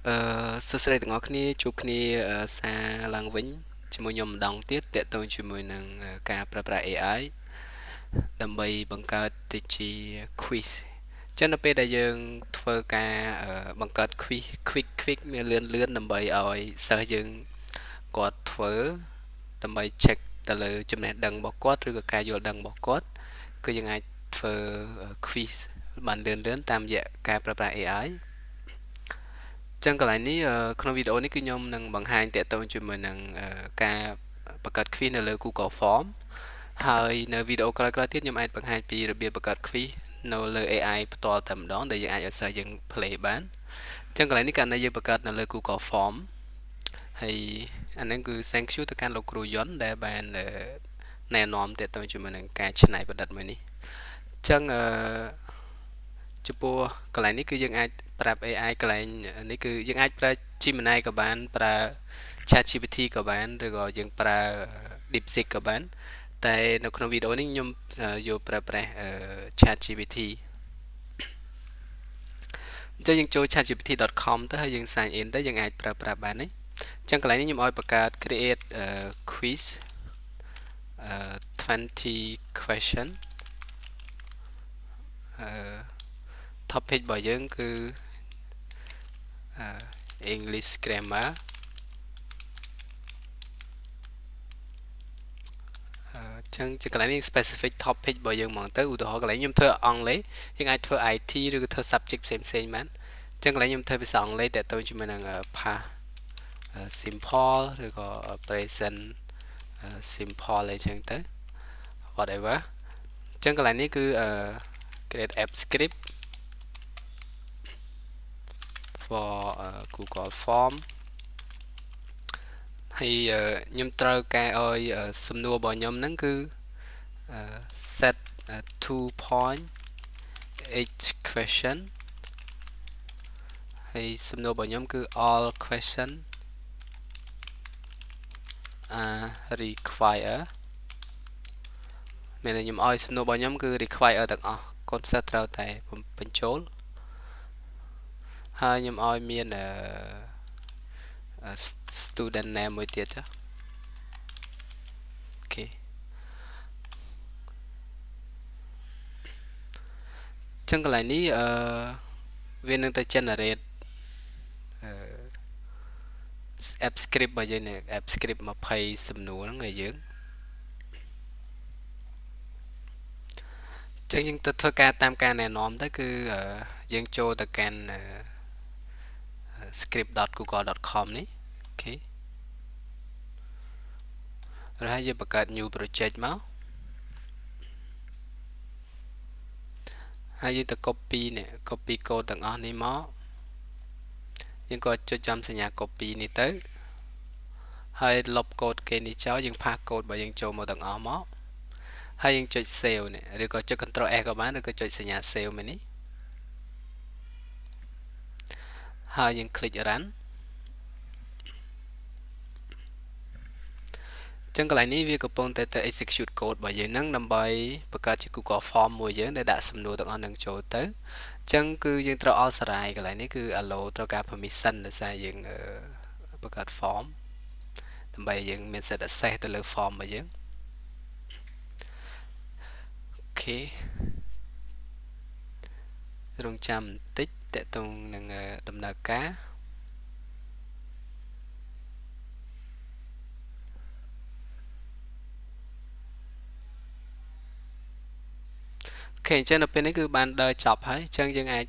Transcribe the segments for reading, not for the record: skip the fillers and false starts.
សួស្តីទាំងអស់គ្នាជួបគ្នាសារឡើងវិញជាមួយខ្ញុំម្ដងទៀតទាក់ទងជាមួយនឹងការប្រើប្រាស់ AI ដើម្បីបង្កើតទៅជា quiz ចឹងនៅពេលដែលយើងធ្វើការបង្កើត quiz quick មានលឿនដើម្បីឲ្យសិស្សយើងគាត់ធ្វើដើម្បី check ទៅលើចំណេះដឹងរបស់គាត់ឬក៏ការយល់ដឹងរបស់គាត់គឺយើងអាចធ្វើ quiz បានលឿនតាមរយៈការប្រើប្រាស់ AI ចឹងកន្លែងនេះក្នុងវីដេអូនេះគឺខ្ញុំនឹងបង្ហាញទាក់ទងជាមួយនឹងការបង្កើត quiz នៅលើ Google Form ហើយនៅវីដេអូក្រោយៗទៀតខ្ញុំអាចបង្ហាញពីរបៀបបង្កើត quiz នៅលើ AI ផ្ទាល់តែម្ដងដែលយើងអាចឲ្យសិស្សយើង play បានចឹងកន្លែងនេះករណីយើងបង្កើតនៅលើ Google Form ហើយអានេះគឺ thank you ទៅកាន់លោកគ្រូយុនដែលបានណែនាំទាក់ទងជាមួយនឹងការច្នៃប្រឌិតមួយនេះចឹងចំពោះកន្លែងនេះគឺយើងអាចប្រាប់ AI កន្លែងនេះគឺយើងអាចប្រើ Gemini ក៏បានប្រើ ChatGPT ក៏បានឬក៏យើងប្រើ DeepSeek ក៏បានតែនៅក្នុងវីដេអូនេះខ្ញុំយកប្រើប្រាស់ ChatGPT អញ្ចឹងយើងចូល chatgpt.com ទៅហើយយើង sign in ទៅយើងអាចប្រើប្រាស់បានទេអញ្ចឹងកន្លែងនេះខ្ញុំឲ្យបង្កើត create quiz 20 question topic របស់យើងគឺ English grammar ចឹងជាកន្លែងនេះ specific topic របស់យើងហ្មងទៅឧទាហរណ៍កន្លែងខ្ញុំធ្វើអង់គ្លេសយើងអាចធ្វើ IT ឬក៏ធ្វើ subject ផ្សេងបានចឹងកន្លែងខ្ញុំធ្វើភាសាអង់គ្លេសតើតើជាមួយនឹង past simple ឬក៏ present simple អីចឹងទៅ whatever ចឹងកន្លែងនេះគឺ create app script for Google Form ហើយខ្ញុំត្រូវការឲ្យសំណួររបស់ខ្ញុំហ្នឹងគឺ set 2 point each question ហើយសំណួររបស់ខ្ញុំគឺ all question require មានន័យខ្ញុំឲ្យសំណួររបស់ខ្ញុំគឺ require ទាំងអស់កូនសិស្សត្រូវតែបញ្ចូលហើយខ្ញុំឲ្យមាន student name មួយទៀតចាអូខេចឹងកន្លែងនេះវានឹងទៅ generate app script របស់យើងនេះ app script 20សំណួរហ្នឹងឲ្យយើងចឹងយើងទៅធ្វើការតាមការណែនាំទៅគឺយើងចូលទៅកាន់ script.google.com នេះអូខេrồiហើយយើងបង្កើត new project មកហើយយើងទៅ copy នេះ copy code ទាំងអស់នេះមកយើងក៏ចុចចំសញ្ញា copy នេះទៅហើយលុប code គេនេះចោលយើងផាស code របស់យើងចូលមកទាំងអស់មកហើយយើងចុច save នេះឬក៏ចុច Ctrl S ក៏បានឬក៏ចុចសញ្ញា save មួយនេះហើយយើង click run ចឹងកន្លែងនេះវាកំពុងតែ execute code របស់យើងហ្នឹងដើម្បីបង្កើតជា Google Form មួយយើងដែលដាក់សំណួរទាំងអស់ហ្នឹងចូលទៅចឹងគឺយើងត្រូវអោស្រ័យកន្លែងនេះគឺ allow ត្រូវការ permission ដោយសារយើងបង្កើត form ដើម្បីយើងមានសិទ្ធិ access ទៅលើ form របស់យើងអូខេរងចាំបន្តិចតេតងនឹងដំណើរការអូខេអញ្ចឹងនៅពេលនេះគឺបានដើរចប់ហើយអញ្ចឹងយើងអាច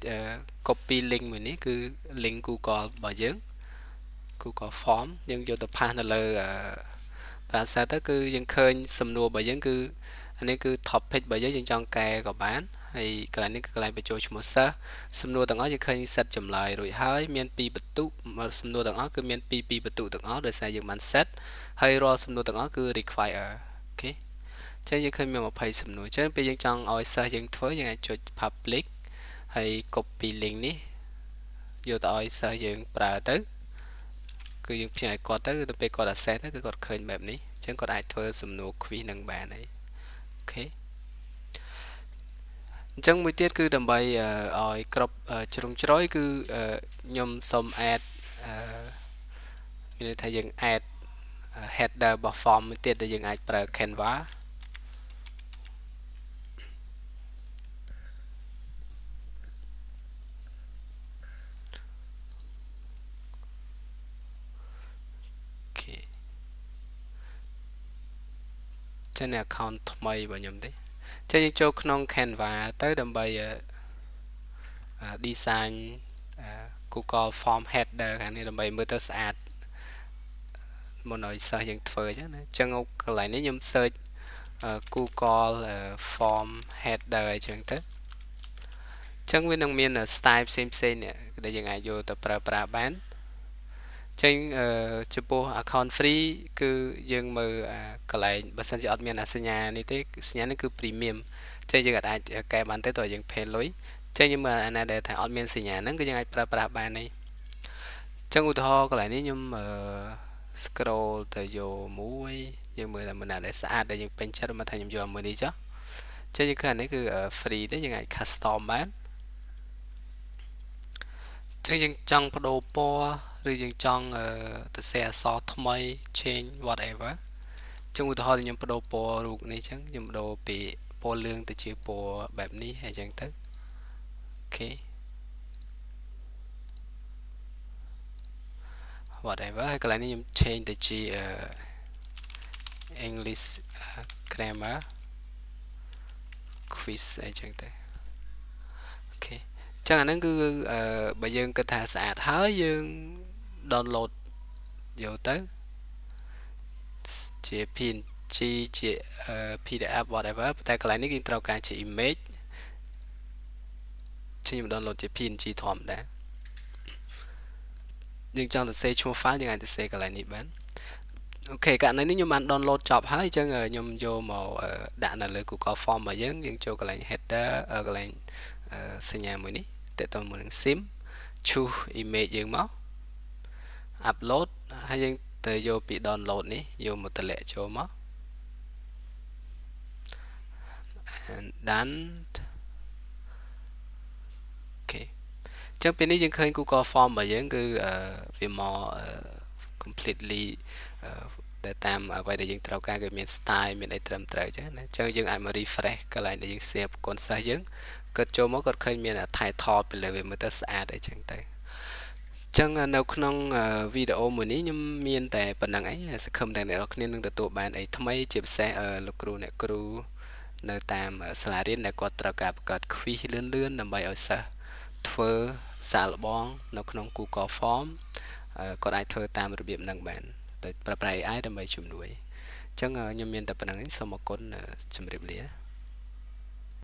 copy link មួយនេះគឺ link Google របស់យើង Google Form យើងយកទៅផាសនៅលើbrowser ទៅគឺយើងឃើញសំណួររបស់យើងគឺអានេះគឺ topic របស់យើងចង់កែក៏បានហើយកន្លែងនេះគឺកន្លែងបញ្ចូលឈ្មោះសិស្សសំណួរទាំងអស់យើងឃើញ set ចម្លើយរួចហើយមាន2បន្ទុកសំណួរទាំងអស់គឺមាន2បន្ទុកទាំងអស់ដោយសារយើងបាន set ហើយរាល់សំណួរទាំងអស់គឺ require អូខេចឹងយើងឃើញមាន20សំណួរចឹងពេលយើងចង់ឲ្យសិស្សយើងធ្វើយើងអាចចុច public ហើយ copy link នេះយកទៅឲ្យសិស្សយើងប្រើទៅគឺយើងផ្ញើឲ្យគាត់ទៅទៅពេលគាត់ access ទៅគឺគាត់ឃើញបែបនេះអញ្ចឹងគាត់អាចធ្វើសំណួរ quiz នឹងបានហើយអូខេអញ្ចឹងមួយទៀតគឺដើម្បីឲ្យគ្រប់ជ្រុងជ្រោយគឺខ្ញុំសូម add មានន័យថាយើង add header របស់ form មួយទៀតដែលយើងអាចប្រើ Canva ចឹង account ថ្មីរបស់ខ្ញុំទេចឹងយើងចូលក្នុង Canva ទៅដើម្បីdesign Google Form header ខាងនេះដើម្បីមើលទៅស្អាតមុនឲ្យសិស្សយើងធ្វើចឹងណាចឹងកន្លែងនេះខ្ញុំ search Google Form header អីចឹងទៅចឹងវានឹងមាន style ផ្សេងនេះដែលយើងអាចយកទៅប្រើប្រាស់បានចឹងចំពោះ account free គឺយើងមើលកន្លែងបើសិនជាអត់មានសញ្ញានេះទេសញ្ញានេះគឺ premium ចឹងយើងអាចកែបានទៅតើយើង pay លុយចឹងយើងមើលអាណាដែលថាអត់មានសញ្ញាហ្នឹងគឺយើងអាចប្រើប្រាស់បាននេះចឹងឧទាហរណ៍កន្លែងនេះខ្ញុំscroll ទៅយកមួយយើងមើលតែមួយណាដែលស្អាតដែលយើងពេញចិត្តមកថាខ្ញុំយកមួយនេះចុះចឹងយើងឃើញនេះគឺ free ទេយើងអាច custom បានចឹងយើងចង់បដូរពណ៌ឬយើងចង់ទៅសេអក្សរថ្មី change whatever ចឹងឧទាហរណ៍ខ្ញុំបដូរពណ៌រូបនេះចឹងខ្ញុំបដូរពីពណ៌លឿងទៅជាពណ៌បែបនេះហើយចឹងទៅអូខេ whatever ហើយកន្លែងនេះខ្ញុំ change ទៅជាEnglish grammar quiz អីចឹងទៅអូខេចឹងអាហ្នឹងគឺបើយើងគិតថាស្អាតហើយយើង download យកទៅជា PNG ជា PDF whatever តែកន្លែងនេះយើងត្រូវការជា image ខ្ញុំ download ជា PNG ធម្មតាយើងចង់ទៅសេឈ្មោះ file យើងអាចទៅសេកន្លែងនេះបានអូខេករណីនេះខ្ញុំបាន download ចប់ហើយអញ្ចឹងខ្ញុំយកមកដាក់នៅលើ Google Form របស់យើងចូលកន្លែង header កន្លែងសញ្ញាមួយនេះតើតើមួយនឹង sim choose image យើងមក upload ហើយយើងទៅយកពី download នេះយកមកតម្លាក់ចូលមក and done អូខេចឹងពេលនេះយើងឃើញ Google Form របស់យើងគឺវាមក completely តែតាមអ្វីដែលយើងត្រូវការគឺមាន style មានអីត្រឹមត្រូវចឹងណាចឹងយើងអាចមក refresh កន្លែងដែលយើង save ប្រព័ន្ធសិស្សយើងគាត់ចូលមកគាត់ឃើញមាន title ពីលើវាមើលទៅស្អាតអីចឹងទៅចឹងនៅក្នុងវីដេអូមួយនេះខ្ញុំមានតែប៉ុណ្្នឹងឯងសង្ឃឹមតែអ្នកនរគ្នានឹងទទួលបានអីថ្មីជាពិសេសលោកគ្រូអ្នកគ្រូនៅតាមសាលារៀនដែលគាត់ត្រូវការបង្កើត quiz លឿនដើម្បីឲ្យសិស្សធ្វើសាកល្បងនៅក្នុង Google Form គាត់អាចធ្វើតាមរបៀបហ្នឹងបានដោយប្រើប្រាស់ AI ដើម្បីជំនួយអញ្ចឹងខ្ញុំមានតែប៉ុណ្្នឹងសូមអរគុណជម្រាបលា